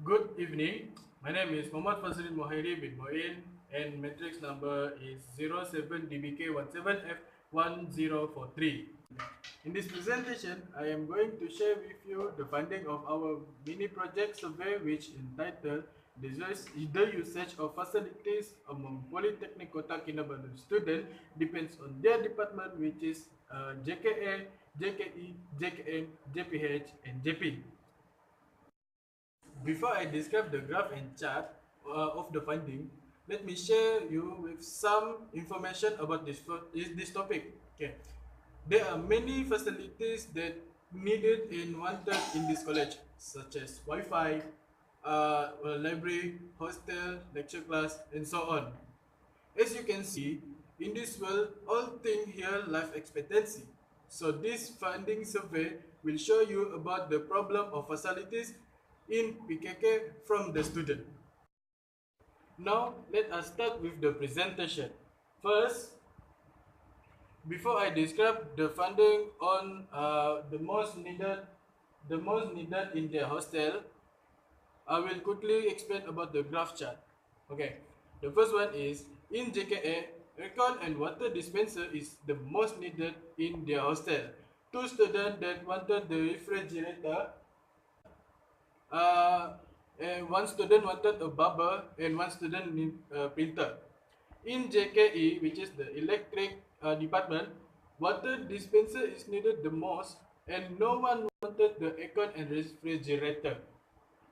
Good evening. My name is FAZRIN MOHAIRIE bin MOIN and matrix number is 07 DBK17F1043. In this presentation, I am going to share with you the finding of our mini project survey which entitled the usage of facilities among Polytechnic Kota Kinabalu students depends on their department, which is JKA, JKE, JKM, JPH and JP. Before I describe the graph and chart of the finding, let me share you with some information about this topic. Okay, there are many facilities that needed and wanted in this college, such as Wi-Fi, library, hostel, lecture class, and so on. As you can see, in this world, all things here life expectancy. So this funding survey will show you about the problem of facilities in PKK from the student. Now, let us start with the presentation. First, before I describe the funding on the most needed in the hostel, I will quickly explain about the graph chart. Okay, the first one is in JKA, aircon and water dispenser is the most needed in their hostel. Two students that wanted the refrigerator, and one student wanted a barber and one student need a printer. In JKE, which is the electric department, water dispenser is needed the most and no one wanted the aircon and refrigerator.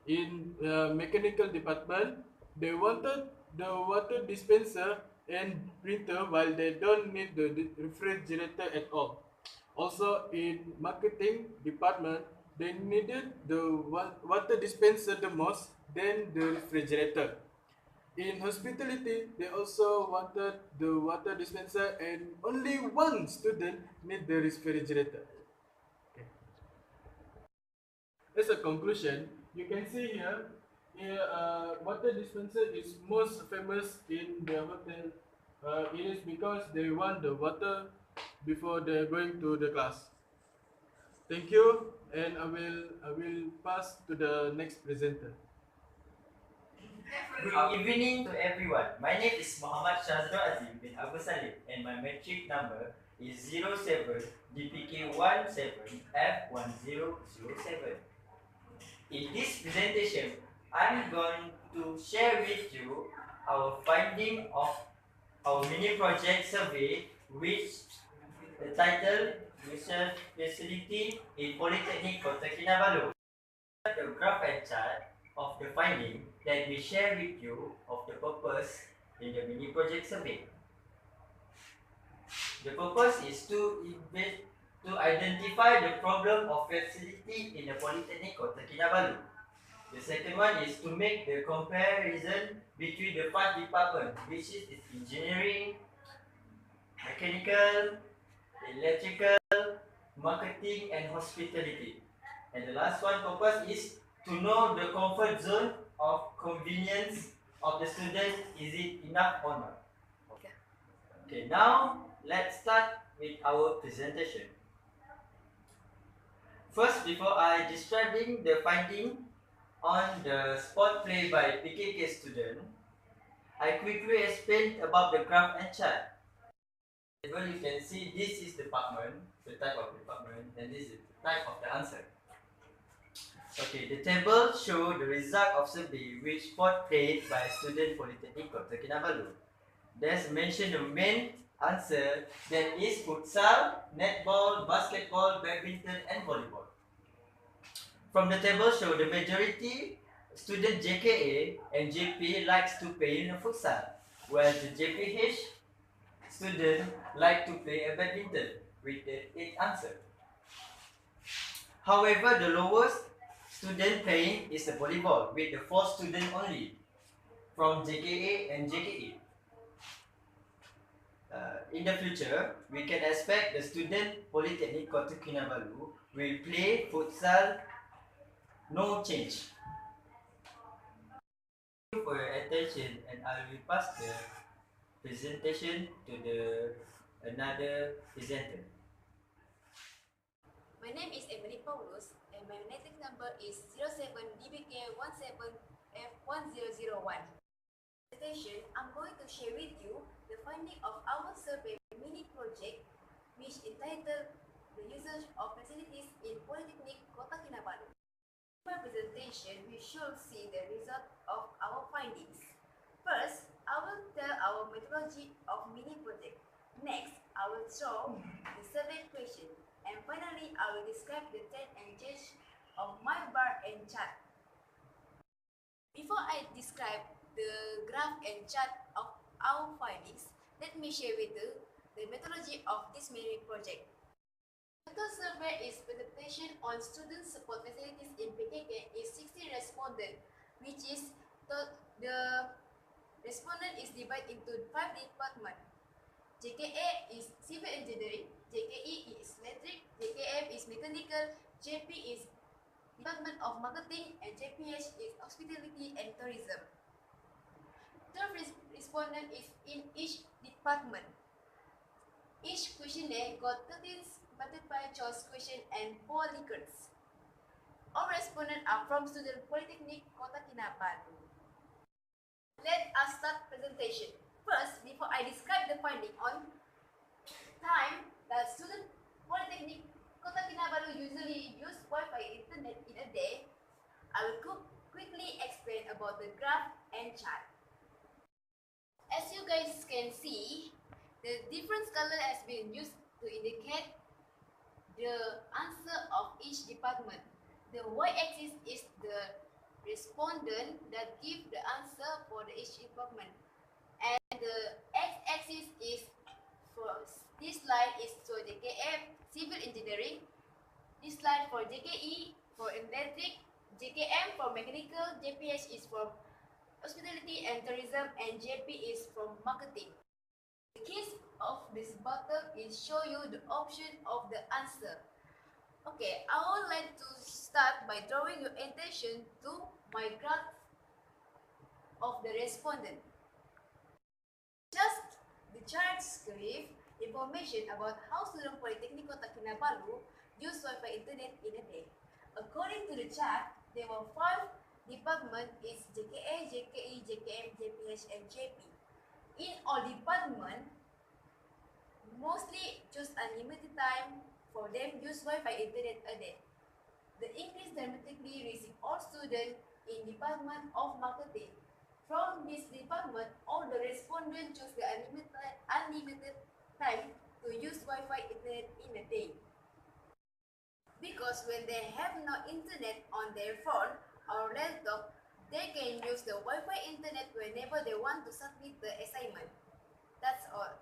In mechanical department, they wanted the water dispenser and printer while they don't need the refrigerator at all. Also in marketing department, they needed the water dispenser the most than the refrigerator. In hospitality, they also wanted the water dispenser and only one student need the refrigerator. Okay. As a conclusion, you can see here, water dispenser is most famous in the hotel. It is because they want the water before they are going to the class. Thank you, and I will pass to the next presenter. Good evening to everyone. My name is Muhammad Shazrul Azim bin Abu Salim and my matric number is 07 DBK17F1007. In this presentation, I'm going to share with you our finding of our mini project survey, which the title Research Facility in Polytechnic Kota Kinabalu. The graph and chart of the finding that we share with you of the purpose in the mini project survey. The purpose is to identify the problem of facility in the Polytechnic Kota Kinabalu. The second one is to make the comparison between the 5 departments, which is engineering, mechanical, electrical, marketing, and hospitality. And the last one purpose is to know the comfort zone of convenience of the student, is it enough or not? Okay, now let's start with our presentation. First, before I describing the finding on the sport play by PKK student, I quickly explain about the graph and chart. Well, you can see this is department, the type of department, and this is the type of the answer. Okay, the table show the result of survey which sport played by student Polytechnic Kota Kinabalu. There's mentioned the main answer, that is futsal, netball, basketball, badminton, and volleyball. From the table show the majority student JKA and JP likes to play in futsal, while the JPH student like to play a badminton with the 8th answer. However, the lowest student playing is the volleyball with the 4 students only from JKA and JKE. In the future, we can expect the student Polytechnic Kota Kinabalu will play futsal, no change. Thank you for your attention, and I will pass the presentation to another presenter. My name is AMELY PAULUS and my matrix number is 07 DBK17 share with you the finding of our survey mini project, which entitled The Usage of Facilities in Polytechnic Kota Kinabalu. In my presentation, we should see the result of our findings. First, I will tell our methodology of mini project. Next, I will show the survey question. And finally, I will describe the trend and change of my bar and chart. Before I describe the graph and chart of our findings, let me share with you the methodology of this mini project. The survey is presentation on student support facilities in PKK is 60 respondents, which is the respondent is divided into 5 departments. JKA is civil engineering, JKE is electric, JKM is mechanical, JP is Department of Marketing, and JPH is hospitality and tourism. Third respondent is in each department. Each questionnaire got 13 multiple choice question and 4 lickers. All respondents are from student Polytechnic Kota Kinabalu. Let us start presentation. First, before I describe the finding on time that student Polytechnic Kota Kinabalu usually use Wi-Fi internet in a day, I will quickly explain about the graph and chart. As you guys can see, the different color has been used to indicate the answer of each department. The y-axis is the respondent that give the answer for the each department, and the x-axis is for this slide is for JKF civil engineering, this slide for JKE for electric, JKM for mechanical, JPH is for hospitality and tourism, and JP is from marketing. The case of this bottom is show you the option of the answer. Okay, I would like to start by drawing your attention to my graph of the respondent. Just the charts give information about how student Polytechnic Kota Kinabalu use Wi-Fi internet in a day. According to the chart, there were 5 departments is JKA, JKE, JKM, JPH, and JP. In all departments, mostly choose unlimited time for them use Wi-Fi internet a day. The increase dramatically reaching all students in Department of Marketing. From this department, all the respondents choose the unlimited time to use Wi-Fi internet in a day. Because when they have no internet on their phone or laptop, they can use the Wi-Fi internet whenever they want to submit the assignment. That's all.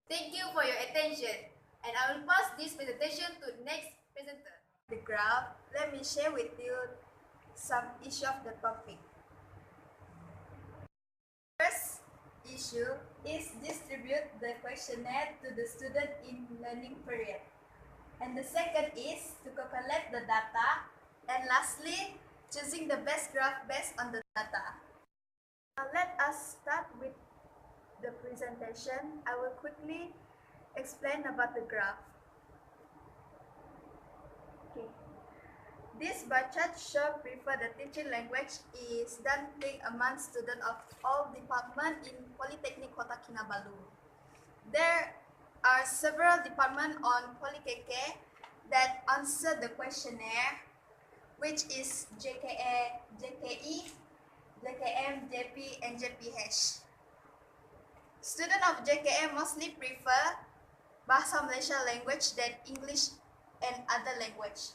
Thank you for your attention, and I will pass this presentation to the next presenter. The graph, let me share with you some issue of the topic. First issue is distribute the questionnaire to the student in learning period. And the second is to collect the data. And lastly, choosing the best graph based on the data. Now let us start with the presentation. I will quickly explain about the graph. Okay. This bar chart shows prefer the teaching language is done among students of all departments in Polytechnic Kota Kinabalu. There are several departments on PKK that answer the questionnaire, which is JKA, JKE, JKM, JP, and JPH. Students of JKM mostly prefer Bahasa Malaysia language than English and other language.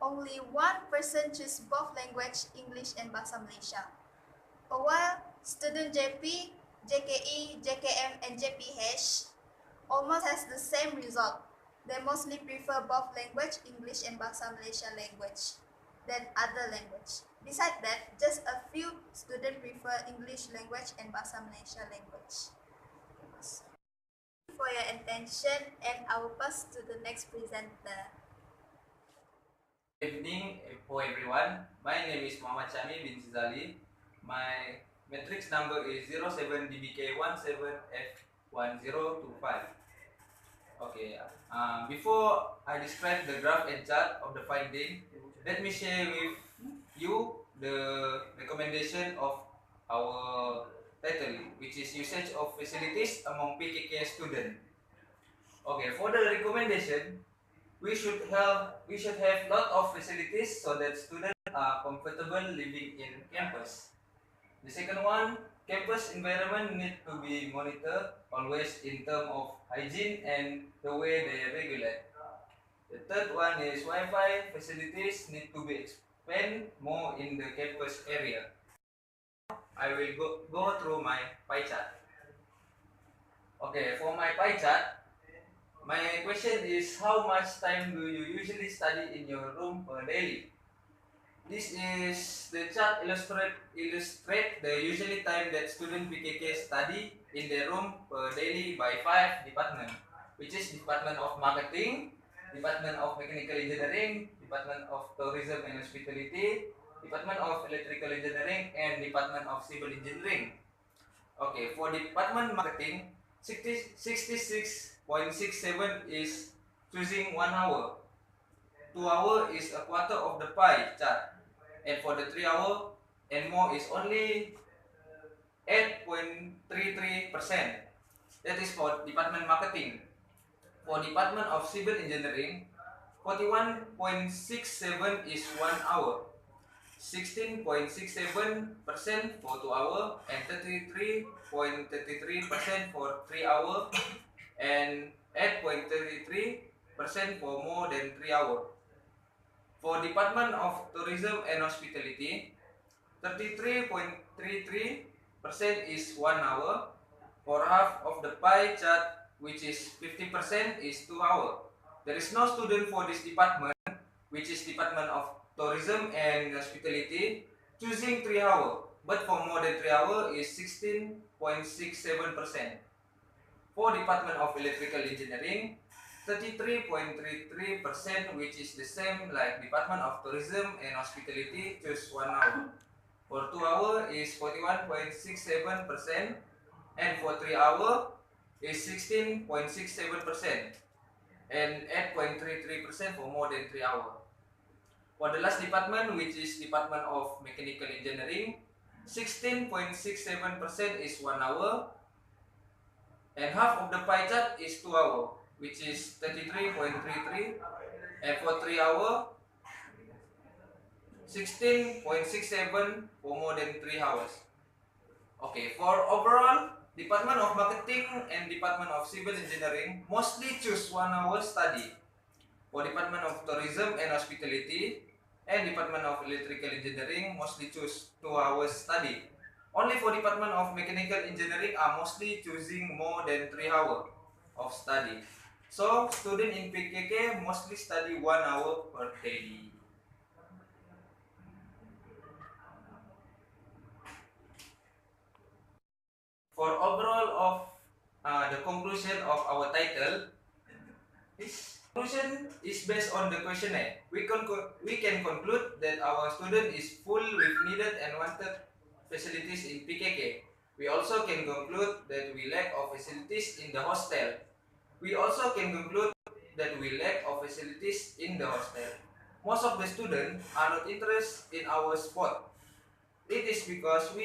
Only 1% choose both language, English and Bahasa Malaysia. While student JP, JKE, JKM, and JPH almost has the same result. They mostly prefer both language, English and Bahasa Malaysia language than other language. Besides that, just a few students prefer English language and Bahasa Malaysia language. Thank you for your attention, and I will pass to the next presenter. Good evening for everyone. My name is Muhammad Syahmi bin SEZALI. My matrix number is 07 DBK17F1025. Okay. Before I describe the graph and chart of the finding, let me share with you the recommendation of our title, which is usage of facilities among PKK students. Okay, for the recommendation, we should have lot of facilities so that students are comfortable living in campus. The second one, campus environment need to be monitored always in terms of hygiene and the way they regulate. The third one is Wi-Fi facilities need to be expanded more in the campus area. I will go through my pie chart. Okay, for my pie chart, my question is how much time do you usually study in your room per daily? This is the chart illustrate the usually time that student PKK study in their room per daily by 5 departments, which is Department of Marketing, Department of Mechanical Engineering, Department of Tourism and Hospitality, Department of Electrical Engineering, and Department of Civil Engineering. Okay, for Department Marketing, 66.67 is choosing 1 hour. 2 hour is a quarter of the pie chart. And for the 3 hour and more is only 8.33%. That is for Department Marketing. For Department of Civil Engineering, 41.67 is 1 hour, 16.67% for 2 hour, and 33.33% for 3 hour, and 8.33% for more than 3 hour. For Department of Tourism and Hospitality, 33.33% is 1 hour. For half of the pie chart, which is 50%, is 2 hours. There is no student for this department, which is Department of Tourism and Hospitality, choosing 3 hours. But for more than 3 hours is 16.67%. For Department of Electrical Engineering, 33.33%, which is the same like Department of Tourism and Hospitality, choose 1 hour. For 2 hours is 41.67%, and for 3 hours is 16.67%, and 8.33% for more than 3 hours. For the last department, which is Department of Mechanical Engineering, 16.67% is 1 hour, and half of the pie chart is 2 hours, which is 33.33, and for 3 hours, 16.67 for more than 3 hours. Okay, for overall, Department of Marketing and Department of Civil Engineering mostly choose 1 hour study. For Department of Tourism and Hospitality and Department of Electrical Engineering mostly choose 2 hours study. Only for Department of Mechanical Engineering are mostly choosing more than 3 hours of study. So, students in PKK mostly study 1 hour per day. For overall of the conclusion of our title, this conclusion is based on the questionnaire. We can conclude that our student is full with needed and wanted facilities in PKK. We also can conclude that we lack of facilities in the hostel. We also can conclude that we lack of facilities in the hostel. Most of the students are not interested in our sport. It is because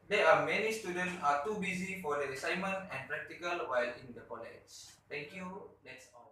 there are many students are too busy for the assignment and practical while in the college. Thank you. That's all.